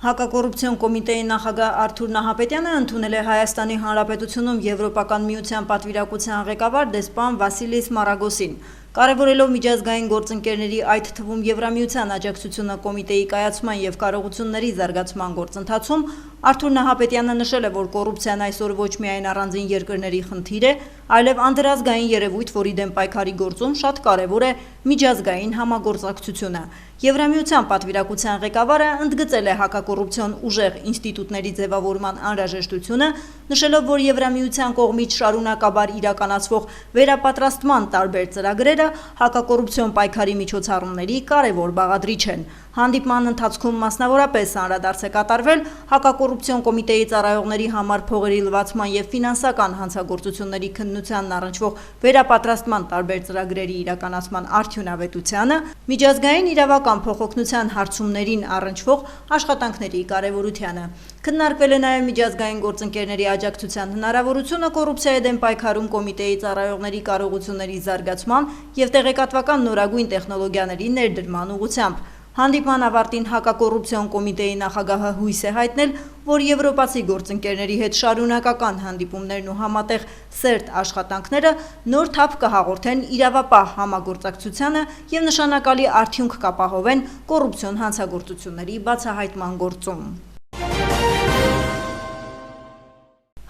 Հակակոռուպցիոն կոմիտեի նախագահ Արթուր Նահապետյանը ընդունել է Հայաստանի Հանրապետությունում Եվրոպական միության պատվիրակության ղեկավար դեսպան Վասիլիս Մարագոսին։ Կարևորելով միջազգային գործընկերների, այդ թվում Եվրամիության աջակցությունը կոմիտեի կայացման և կարողությունների զարգացման գործընթացում, Արթուր Նահապետյանը նշել է, որ կոռուպցիան այսօր ոչ միայն առանձին երկրների խնդիր է, այլև անդրազգային երևույթ, որի դեմ պայքարի գործում շատ կարևոր է միջազգային համագործակցությունը։ Եվրամիության պատվիրակության ղեկավարը ընդգծել է հակակոռուպցիոն ուժեղ ինստիտուտների ձևավորման անհրաժեշտությունը, նշելով, որ Եվրամիության կողմից շարունակաբար իրականացվող վերապատրաստման տարբեր ծրագրերը հակակոռուպցիոն պայքարի միջոցառումների կարևոր բաղադրիչ են։ Հանդիպման ընթացքում մասնավորապես անդրադարձ է կատարվել հակակոռուպցիոն կոմիտեի ծառայողների համար փողերի լվացման և ֆինանսական հանցագործությունների քննությանն առնչվող վերապատրաստման տարբեր ծրագրերի իրականացման արդյունավետությանը, միջազգային իրավական փոխօգնության հարցումներին առնչվող աշխատանքների կարևորությանը։ Քննարկվել է նաև միջազգային գործընկերների աջակցության հնարավորությունը կոռուպցիայի դեմ պայքարում կոմիտեի ծառայողների կարողությունների զարգացման և տեղեկատվական նորագույն տեխնոլոգիաների ներդրման ուղղությամբ։ Հանդիպման ավարտին հակակոռուպցիոն կոմիտեի նախագահը հույս է հայտնել, որ եվրոպացի գործընկերների հետ շարունակական հանդիպումներն ու համատեղ սերտ աշխատանքները նոր թափ կհաղորդեն իրավապահ համագործակցությանը և նշանակալի արդյունք կապահովեն կոռուպցիոն հանցագործությունների բացահայտման գործում։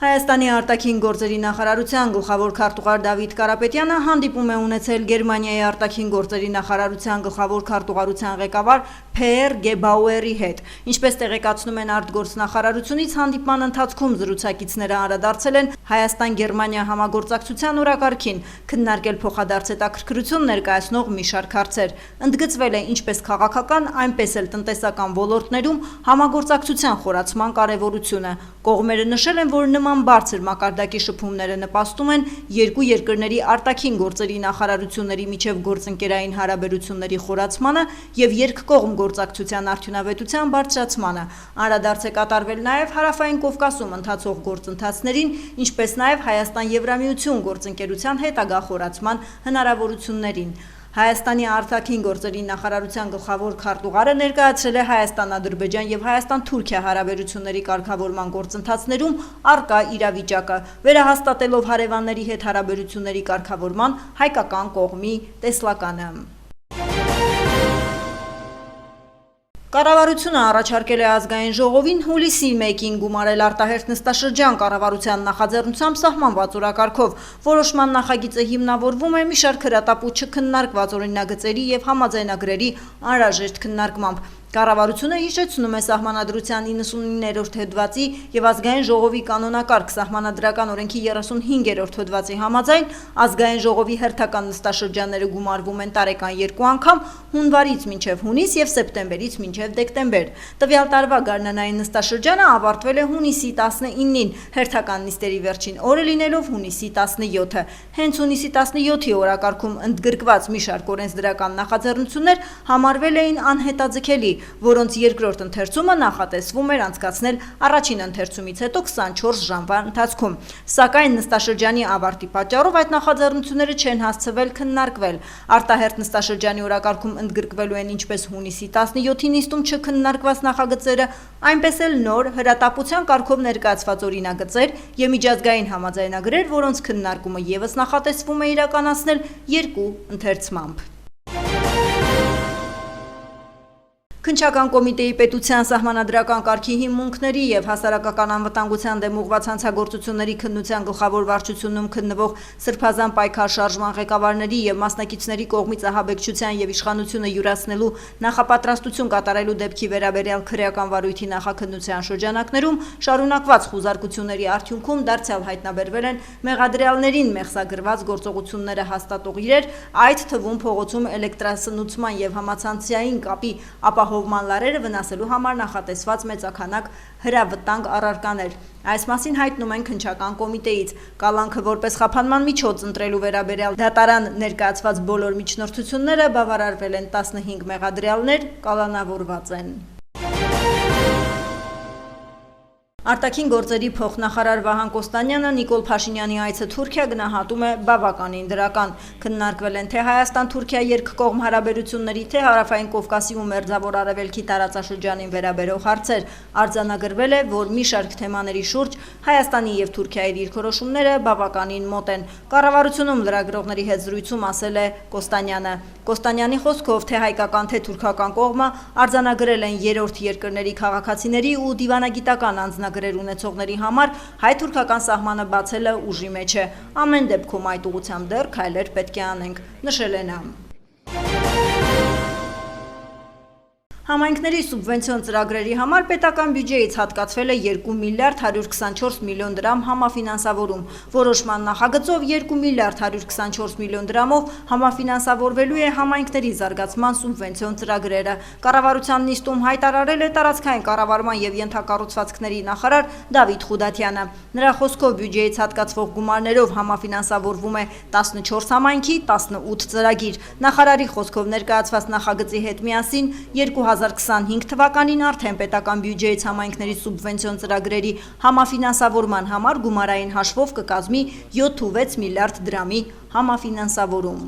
Հայաստանի արտաքին գործերի նախարարության գլխավոր քարտուղար Դավիթ Կարապետյանը հանդիպում է ունեցել Գերմանիայի արտաքին գործերի նախարարության գլխավոր քարտուղարության ղեկավար Փեր Գեբաուերի հետ։ Ինչպես տեղեկացնում են արտգործնախարարությունից, հանդիպման ընթացքում զրուցակիցները անդրադարձել են Հայաստան-Գերմանիա համագործակցության օրակարգին, քննարկել փոխադարձ հետաքրքրություն ներկայացնող մի շարք հարցեր։ Ընդգծվել է ինչպես քաղաքական, այնպես էլ տնտեսական ոլորտներում համագործակցության խորացման կարևորությունը։ Կողմերը նշել են, որ նման բարձր մակարդակի շփումները նպաստում են երկու երկրների արտաքին գործերի նախարարությունների միջև գործընկերային հարաբերությունների խորացմանը և երկկողմ գործակցության արդյունավետության բարձրացմանը։ Անդրադարձ է կատարվել նաև Հարավային Կովկասում ընթացող գործընթացներին, ինչպես նաև Հայաստան-Եվրամիություն գործընկերության հետագա խորացման հնարավորություններին։ Հայաստանի արտաքին գործերի նախարարության գլխավոր քարտուղարը ներկայացրել է Հայաստան-Ադրբեջան և Հայաստան-Թուրքիա հարաբերությունների կարգավորման գործընթացներում առկա իրավիճակը, վերահաստատելով հարևանների հետ հարաբերությունների կարգավորման հայկական կողմի տեսլականը։ Կառավարությունը առաջարկել է ազգային ժողովին հուլիսի 1-ին գումարել արտահերթ նստաշրջան կառավարության նախաձեռնությամբ սահմանված օրակարգով։ Որոշման նախագիծը հիմնավորվում է մի շարք հրատապ ու չքննարկված օրինագծերի և համաձայնագրերի անհրաժեշտ քննարկմամբ։ Կառավարությունը հիշեցնում է Սահմանադրության 99-րդ հոդվածի և Ազգային ժողովի կանոնակարգ Սահմանադրական օրենքի 35-րդ հոդվածի համաձայն ազգային ժողովի հերթական նստաշրջանները գումարվում են տարեկան 2 անգամ՝ հունվարից մինչև հունիս և սեպտեմբերից մինչև դեկտեմբեր։ Տվյալ տարվա գարնանային նստաշրջանը ավարտվել է հունիսի 19-ին, հերթական նիստերի վերջին օրը լինելով հունիսի 17-ը։ Հենց հունիսի 17-ի օրակարգում ընդգրկված մի շարք օրենսդրական նախաձեռնություններ համարվել էին անհետաձգելի, որոնց երկրորդ ընթերցումը նախատեսվում էր անցկացնել առաջին ընթերցումից հետո 24 ժամվա ընթացքում։ Սակայն նստաշրջանի ավարտի պատճառով այդ նախաձեռնությունները չեն հասցվել քննարկվել։ Արտահերթ նստաշրջանի օրակարգում ընդգրկվելու են ինչպես հունիսի 17-ի նիստում չքննարկված նախագծերը, այնպես էլ նոր հրատապության կարգով ներկայացված օրինագծեր և միջազգային համաձայնագրեր, որոնց քննարկումը ևս նախատեսվում է իրականացնել 2 ընթերցմամբ։ Քննչական կոմիտեի պետության սահմանադրական կարգի հիմունքների և հասարակական անվտանգության դեմ ուղղված հանցագործությունների քննության գլխավոր վարչությունում քննվող Սրբազան պայքար շարժման ղեկավարների և մասնակիցների կողմից ահաբեկչության և իշխանությունը յուրացնելու նախապատրաստություն կատարելու դեպքի վերաբերյալ քրեական վարույթի նախաքննության շրջանակներում շարունակված խուզարկությունների արդյունքում դարձյալ հայտնաբերվել են մեղադրյալներին մեղսագրված գործողությունները հաստատող իրեր, այդ թվում փողոցում էլեկտրասնուցման և համացանցային կապի ապահովման լարերը վնասելու համար նախատեսված մեծաքանակ հրավտանգ առարկաներ։ Այս մասին հայտնում են քննչական կոմիտեից։ Կալանքը որպես խափանման միջոց ընտրելու վերաբերյալ դատարան ներկայացված բոլոր միջնորդությունները բավարարվել են 15 մեղադրյալներ կալանավորված են։ Արտաքին գործերի փոխնախարար Վահան Կոստանյանը Նիկոլ Փաշինյանի այցը Թուրքիա գնահատում է բավականին դրական։ Քննարկվել են թե Հայաստան-Թուրքիա երկկողմ հարաբերությունների, թե Հարավային Կովկասի ու Մերձավոր Արևելքի տարածաշրջանին վերաբերող հարցեր։ Արձանագրվել է, որ մի շարք թեմաների շուրջ Հայաստանի եւ Թուրքիայի դիրքորոշումները բավականին մոտ են։ Կառավարությունում լրագրողների հետ զրույցում ասել է Կոստանյանը։ Կոստանյանի խոսքով թե հայկական, թե թուրքական կողմը արձանագրել են երրորդ երկրների քաղաքացիների ու դիվանագիտական անձնագրեր ունեցողների համար հայ-թուրքական սահմանը բացելը ուժի մեջ է։ Ամեն դեպքում այդ ուղղությամբ դեռ քայլեր պետք է անենք, նշել է նա։ Համայնքների սուբվենցիոն ծրագրերի համար պետական բյուջեից հատկացվել է 2 միլիարդ 124 միլիոն դրամ համաֆինանսավորում։ Որոշման նախագծով 2 միլիարդ 124 միլիոն դրամով համաֆինանսավորվելու է համայնքների զարգացման սուբվենցիոն ծրագրերը։ Կառավարության նիստում հայտարարել է տարածքային կառավարման եւ ենթակառուցվածքների նախարար Դավիթ Խուդատյանը։ Նրա խոսքով բյուջեից հատկացվող գումարներով համաֆինանսավորվում է 14 համայնքի 18 ծրագիր։ Նախարարի խոսքով ներկայացված նախագծի հետ միասին 2025 թվականին արդեն պետական բյուջեից համայնքների սուբվենցիոն ծրագրերի համաֆինանսավորման համար գումարային հաշվով կկազմի 7-6 միլիարդ դրամի համաֆինանսավորում։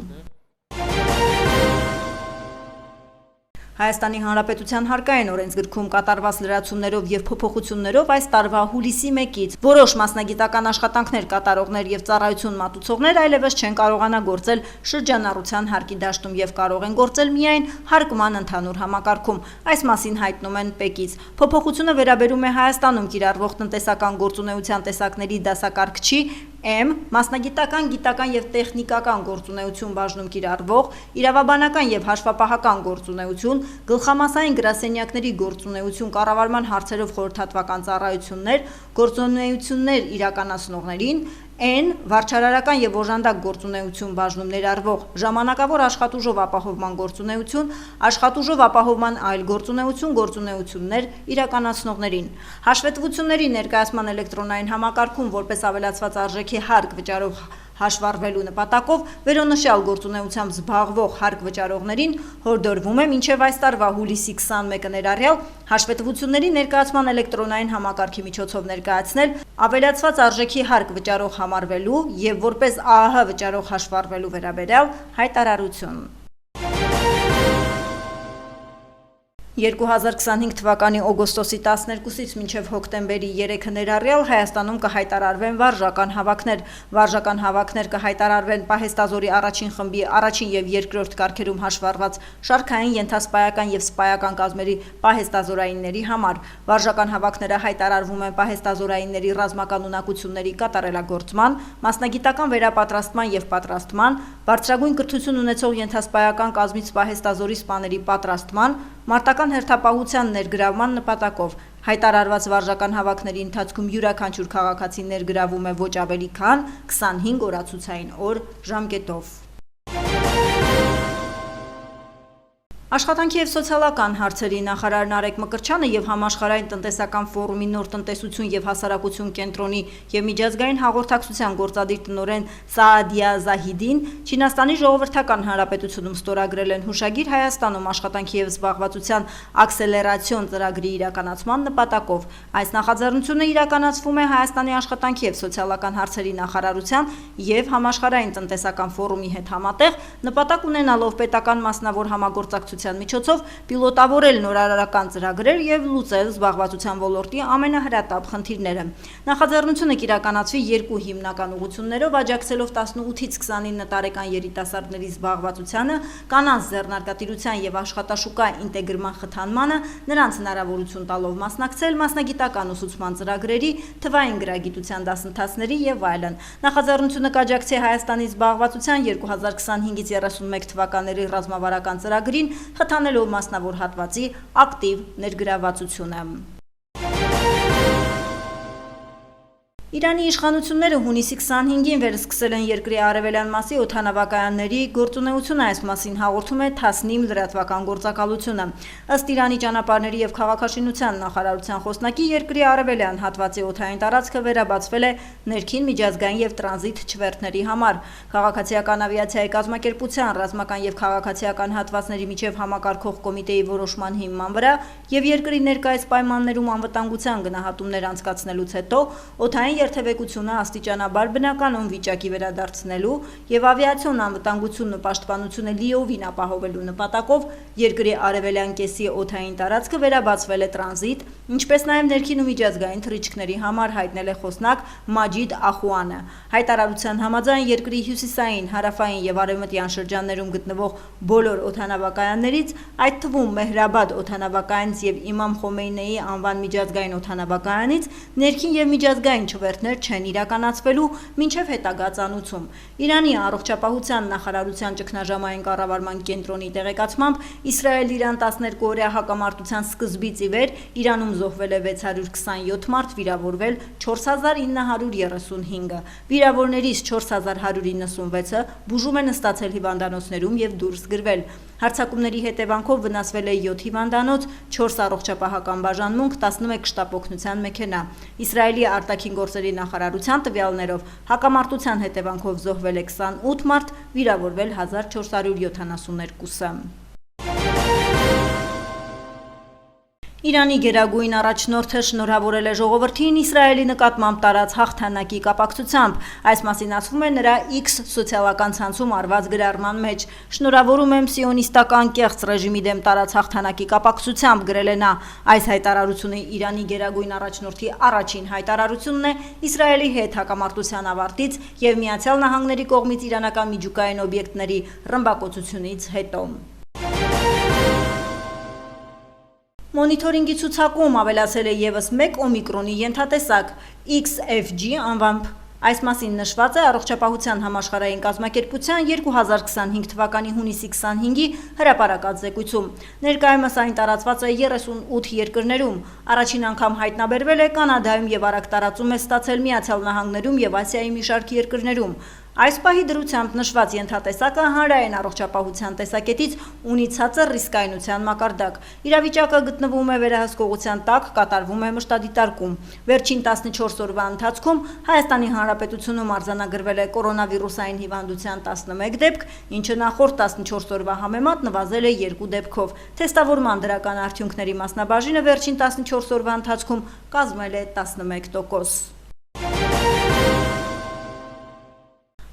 Հայաստանի Հանրապետության հարկային օրենսգրքում կատարված լրացումներով եւ փոփոխություններով այս տարվա հուլիսի 1-ից որոշ մասնագիտական աշխատանքներ կատարողներ եւ ծառայություն մատուցողներ այլևս չեն կարողանա գործել շրջանառության հարկի դաշտում եւ կարող են գործել միայն հարկման ընդհանուր համակարգում։ Այս մասին հայտնում են ՊԵԿ-ից։ Փոփոխությունը վերաբերում է Հայաստանում կիրառվող տնտեսական գործունեության տեսակների դասակարգչի M մասնագիտական, գիտական եւ տեխնիկական գործունեություն բաժնում կիրառվող, իրավաբանական եւ հաշվապահական գործունեություն, գլխամասային գրասենյակների գործունեություն կառավարման հարցերով խորհրդատվական ծառայություններ, գործունեություններ իրականացնողներին, N վարչարարական եւ օժանդակ գործունեություն բաժնում ներառվող ժամանակավոր աշխատուժով ապահովման գործունեություն, աշխատուժով ապահովման այլ գործունեություններ իրականացնողներին։ Հաշվետվությունների ներկայացման էլեկտրոնային համակարգում որպես ավելացված արժեքի հարկ վճարող հաշվառվելու նպատակով վերոնշյալ գործունեությամբ զբաղվող հարկ վճարողներին հորդորվում է մինչև այս տարվա հուլիսի 21-ը ներառյալ հաշվետվությունների ներկայացման էլեկտրոնային համակարգի միջոցով ներկայացնել ավելացված արժեքի հարկ վճարող համարվելու եւ որպես ԱԱՀ վճարող հաշվառվելու վերաբերյալ հայտարարություն։ 2025 թվականի օգոստոսի 12-ից մինչև հոկտեմբերի 3-ը ներառյալ Հայաստանում կհայտարարվեն վարժական հավաքներ։ Վարժական հավաքներ կհայտարարվեն պահեստազորի առաջին խմբի առաջին եւ երկրորդ կարգերում հաշվառված շարքային, ենթասպայական եւ սպայական կազմերի պահեստազորայինների համար։ Վարժական հավաքները հայտարարվում են պահեստազորայինների ռազմական ունակությունների կատարելագործման, մասնագիտական վերապատրաստման եւ պատրաստման, բարձրագույն կրթություն ունեցող ենթասպայական կազմից պահեստազորի սպաների պատրաստման, մարտական հերթապահության ներգրավման նպատակով հայտարարված վարժական հավաքների ընթացքում յուրաքանչյուր քաղաքացի ներգրավում է ոչ ավելի քան 25 օրացուցային օր ժամկետով։ Աշխատանքի եւ սոցիալական հարցերի նախարար Նարեկ Մկրտչյանը եւ Համաշխարհային տնտեսական ֆորումի նոր տնտեսություն եւ հասարակություն կենտրոնի եւ միջազգային հաղորդակցության գործադիր տնօրեն Սաադիա Զահիդին Չինաստանի Ժողովրդական Հանրապետությունում ստորագրել են հուշագիր Հայաստանում աշխատանքի եւ զբաղվածության աքսելերացիոն ծրագրի իրականացման նպատակով։ Այս նախաձեռնությունը իրականացվում է Հայաստանի աշխատանքի եւ սոցիալական հարցերի նախարարության եւ Համաշխարհային տնտեսական ֆորումի հետ համատեղ նպատակ ունենալով պետական մասնավոր համագործակցության միջոցով պիլոտավորել նորարարական ծրագրեր եւ լուծել զբաղվածության ոլորտի ամենահրատապ խնդիրները։ Նախաձեռնությունը կիրականացվի երկու հիմնական ուղղություններով, աջակցելով 18-ից 29 տարեկան երիտասարդների զբաղվածությանը, կանանց ձեռնարկատիրության եւ աշխատաշուկա ինտեգրման խթանմանը, նրանց հնարավորություն տալով մասնակցել մասնագիտական ուսուցման ծրագրերի, թվային գրագիտության դասընթացների եւ այլն։ Նախաձեռնությունը կաջակցի Հայաստանի զբաղվածության 2025-ից 31 թվականների ռազմավարական ծրագրին, խթանելով մասնավոր հատվածի ակտիվ ներգրավվածությունը։ Իրանի իշխանությունները հունիսի 25-ին վերսկսել են երկրի արևելյան մասի օդանավակայանների գործունեությունը, այս մասին հաղորդում է Թասնիմ լրատվական գործակալությունը։ Ըստ Իրանի ճանապարհների եւ քաղաքաշինության նախարարության խոսնակի, երկրի արևելյան հատվածի օդային տարածքը վերաբացվել է ներքին միջազգային եւ տրանզիտ չվերթների համար։ Քաղաքացիական ավիացիայի կազմակերպության ռազմական եւ քաղաքացիական հատվածների միջև համակարգող կոմիտեի որոշման հիման վրա եւ երկրի ներկայիս պայմաններում անվտանգության գնահատումներ անցկացնելուց հետո օդային երթևեկությունը աստիճանաբար բնականon վիճակի վերադարձնելու եւ ավիացիոն անվտանգությունն ու պաշտպանությունը լիովին ապահովելու նպատակով երկրի արևելյան կեսի օդային տարածքը վերաբացվել է տրանզիտ, ինչպես նաեւ ներքին ու միջազգային թռիչքների համար, հայտնել է խոսնակ Մաջիդ Ախուանը։ Հայտարարության համաձայն երկրի հյուսիսային, հարավային եւ արևմտյան շրջաններում գտնվող բոլոր օդանավակայաններից, այդ թվում Մեհրաբադ օդանավակայանից եւ Իմամ Խոմեյնեի անվան միջազգային օդանավակայանից ներքին եւ միջազգային չվերթներ չեն իրականացվելու մինչև հետագա ծանուցում։ Իրանի առողջապահության նախարարության ճգնաժամային կառավարման կենտրոնի տեղեկացմամբ Իսրայել-Իրան 12-օրյա հակամարտության սկզբից ի վեր Իրանում զոհվել է 627 մարդ, վիրավորվել 4935-ը։ Վիրավորներից 4196-ը բուժում են ստացել հիվանդանոցներում եւ դուրս գրվել։ Հարձակումների հետևանքով վնասվել է 7 հիվանդանոց, 4 առողջապահական բաժանմունք, 11 շտապօգնության մեքենա։ Իսրայելի արտաքին գործերի նախարարության տվյալներով հակամարտության հետևանքով զոհվել է 28 մարդ, վիրավորվել 1472-ը։ Իրանի գերագույն առաջնորդը շնորհավորել է ժողովրդին Իսրայելի նկատմամբ տարած հաղթանակի կապակցությամբ։ Այս մասին ասվում է նրա X սոցիալական ցանցում արված գրառման մեջ։ Շնորհավորում եմ սիոնիստական կեղծ ռեժիմի դեմ տարած հաղթանակի կապակցությամբ, գրել է նա։ Այս հայտարարությունը Իրանի գերագույն առաջնորդի առաջին հայտարարությունն է Իսրայելի հետ հակամարտության ավարտից եւ Միացյալ Նահանգների կողմից իրանական միջուկային օբյեկտների ռմբակոծությունից հետո։ Մոնիթորինգի ցուցակում ավելացել է եւս մեկ օմիկրոնի ենթատեսակ XFG անվամբ։ Այս մասին նշված է Առողջապահության համաշխարհային կազմակերպության 2025 թվականի հունիսի 25-ի հրապարակած զեկույցում։ Ներկայումս այն տարածված է 38 երկրներում։ Առաջին անգամ հայտնաբերվել է Կանադայում եւ արագ տարածում է ստացել Միացյալ Նահանգներում եւ Ասիայի մի շարք երկրներում։ Այս պահի դրությամբ նշված ենթատեսակը հանրային առողջապահության տեսակետից ունի ցածր ռիսկայնության մակարդակ։ Իրավիճակը գտնվում է վերահսկողության տակ, կատարվում է մշտադիտարկում։ Վերջին 14 օրվա ընթացքում Հայաստանի Հանրապետությունում արձանագրվել է կորոնավիրուսային հիվանդության 11 դեպք, ինչը նախորդ 14 օրվա համեմատ նվազել է 2 դեպքով։ Թեստավորման դրական արդյունքների մասնաբաժինը վերջին 14 օրվա ընթացքում կազմել է 11%։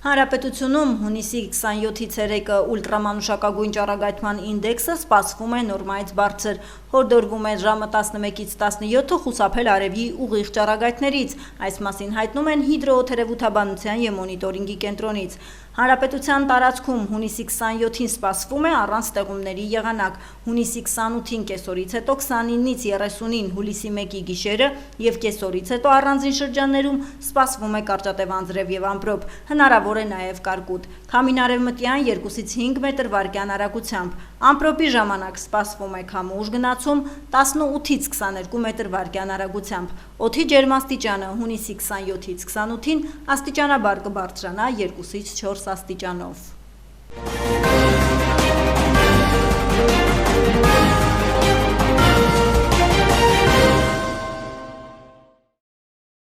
Հանրապետությունում հունիսի 27-ի ցերեկը ուլտրամանուշակագույն ճառագայթման ինդեքսը սպասվում է նորմայից բարձր, հորդորվում է ժամը 11-ից 17-ը խուսափել արևի ուղիղ ճառագայթներից, այս մասին հայտնում են հիդրոօթերևութաբանության եւ մոնիտորինգի կենտրոնից։ Հանրապետության տարածքում հունիսի 27-ին սպասվում է առանց ստեղումների եղանակ, հունիսի 28-ին կեսօրից հետո 29-ից 30-ին հուլիսի 1-ի գիշերը եւ կեսօրից հետո առանձին շրջաններում սպասվում է կարճատև անձրև եւ ամպրոպ, հնարավոր է նաեւ կարկուտ։ Քամին արևմտյան 2-ից 5 մետր վարկյան արագությամբ, ամպրոպի ժամանակ սպասվում է քամուշ գնացում 18-ից 22 մետր վարկյան արագությամբ։ Օդի ջերմաստիճանը հունիսի 27-ից 28-ին աստիճանաբար կբարձրանա 2-ից 4 աստիճանով։